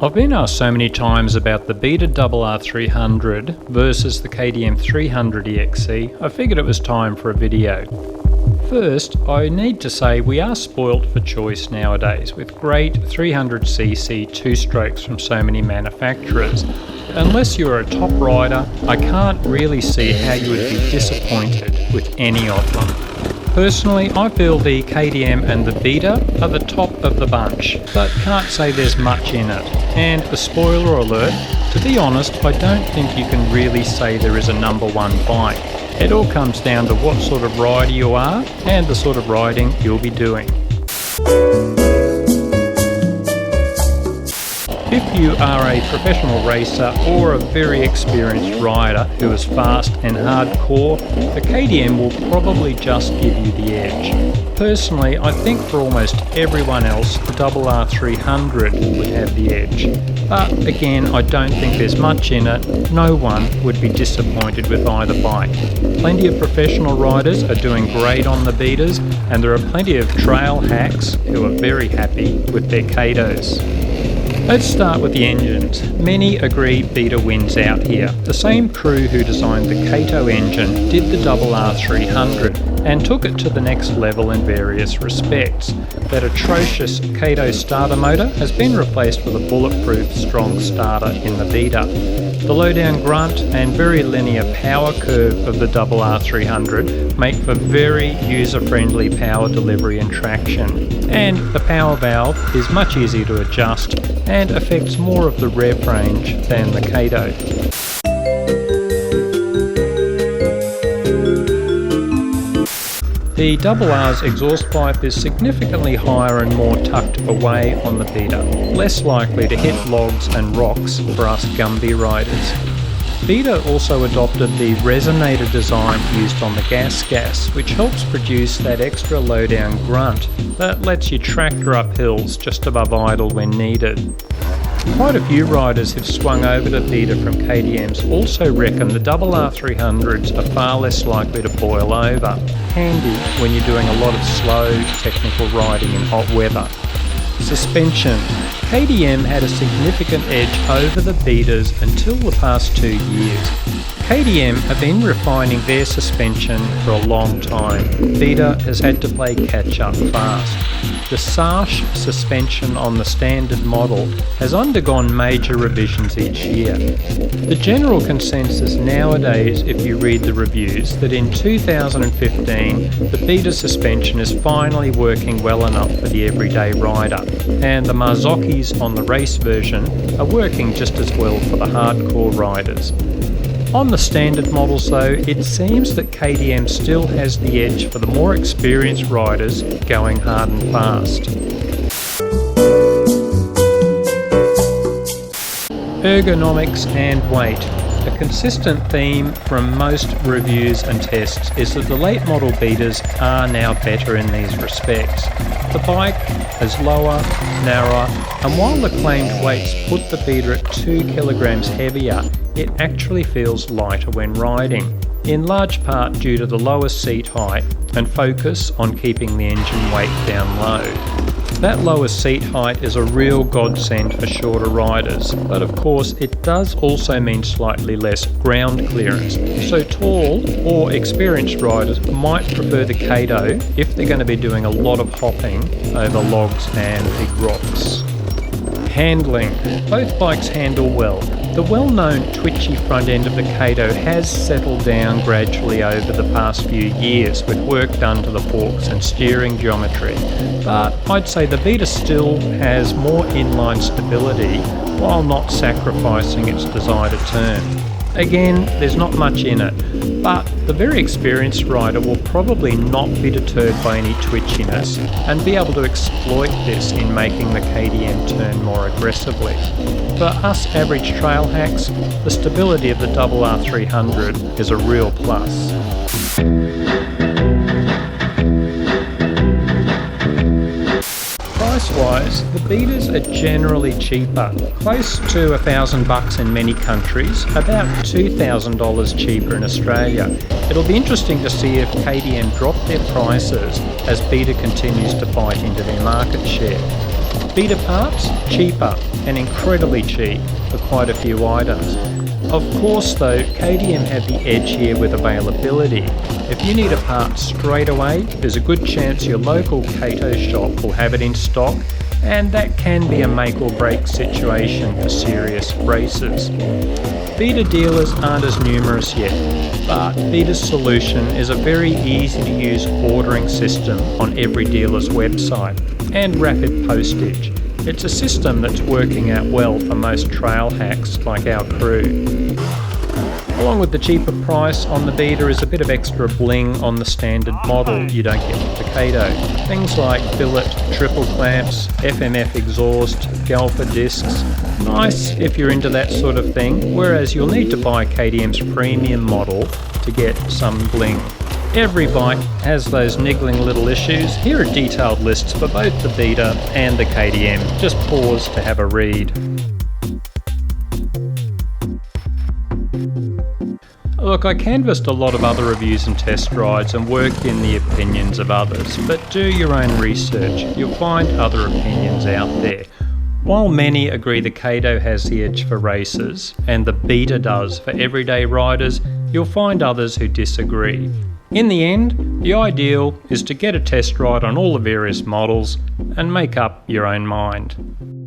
I've been asked so many times about the BETA RR300 versus the KTM 300 EXC, I figured it was time for a video. First, I need to say we are spoilt for choice nowadays with great 300cc two-strokes from so many manufacturers. Unless you're a top rider, I can't really see how you would be disappointed with any of them. Personally, I feel the KTM and the BETA are the top of the bunch, but can't say there's much in it. And a spoiler alert, to be honest, I don't think you can really say there is a number one bike. It all comes down to what sort of rider you are and the sort of riding you'll be doing. If you are a professional racer or a very experienced rider who is fast and hardcore, the KTM will probably just give you the edge. Personally, I think for almost everyone else, the RR300 would have the edge. But again, I don't think there's much in it. No one would be disappointed with either bike. Plenty of professional riders are doing great on the BETAs, and there are plenty of trail hacks who are very happy with their Katos. Let's start with the engines. Many agree BETA wins out here. The same crew who designed the Kato engine did the RR300 and took it to the next level in various respects. That atrocious Kato starter motor has been replaced with a bulletproof strong starter in the BETA. The low-down grunt and very linear power curve of the RR300 make for very user-friendly power delivery and traction. And the power valve is much easier to adjust and affects more of the rev range than the Kato. The RR's exhaust pipe is significantly higher and more tucked away on the BETA, less likely to hit logs and rocks for us Gumby riders. BETA also adopted the resonator design used on the gas, which helps produce that extra low-down grunt that lets you tractor up hills just above idle when needed. Quite a few riders who've swung over to BETA from KTMs also reckon the RR300s are far less likely to boil over, handy when you're doing a lot of slow, technical riding in hot weather. Suspension. KTM had a significant edge over the BETAs until the past 2 years. KTM have been refining their suspension for a long time. BETA has had to play catch up fast. The Sash suspension on the standard model has undergone major revisions each year. The general consensus nowadays, if you read the reviews, that in 2015 the BETA suspension is finally working well enough for the everyday rider, and the Marzocchis on the race version are working just as well for the hardcore riders. On the standard models though, it seems that KTM still has the edge for the more experienced riders going hard and fast. Ergonomics and weight. A consistent theme from most reviews and tests is that the late model BETAs are now better in these respects. The bike is lower, narrower, and while the claimed weights put the BETA at 2 kilograms heavier, it actually feels lighter when riding, in large part due to the lower seat height and focus on keeping the engine weight down low. That lower seat height is a real godsend for shorter riders, but of course it does also mean slightly less ground clearance, so tall or experienced riders might prefer the Kato if they're going to be doing a lot of hopping over logs and big rocks. Handling. Both bikes handle well. The well-known twitchy front end of the Kato has settled down gradually over the past few years with work done to the forks and steering geometry, but I'd say the BETA still has more inline stability while not sacrificing its desire to turn. Again, there's not much in it, but the very experienced rider will probably not be deterred by any twitchiness and be able to exploit this in making the KTM turn more aggressively. For us average trail hacks, the stability of the RR300 is a real plus. Price-wise, the BETAs are generally cheaper, close to $1,000 in many countries, about $2,000 cheaper in Australia. It'll be interesting to see if KTM drop their prices as BETA continues to bite into their market share. BETA parts, cheaper and incredibly cheap for quite a few items. Of course though, KTM have the edge here with availability. If you need a part straight away, there's a good chance your local Kato shop will have it in stock, and that can be a make or break situation for serious races. BETA dealers aren't as numerous yet, but BETA's solution is a very easy to use ordering system on every dealer's website and rapid postage. It's a system that's working out well for most trail hacks like our crew. Along with the cheaper price on the BETA is a bit of extra bling on the standard model you don't get with the Kato. Things like billet, triple clamps, FMF exhaust, Galfa discs. Nice if you're into that sort of thing, whereas you'll need to buy KTM's premium model to get some bling. Every bike has those niggling little issues. Here are detailed lists for both the BETA and the KTM. Just pause to have a read. Look, I canvassed a lot of other reviews and test rides and worked in the opinions of others, but do your own research. You'll find other opinions out there. While many agree the Kato has the edge for races, and the BETA does for everyday riders, you'll find others who disagree. In the end, the ideal is to get a test ride on all the various models and make up your own mind.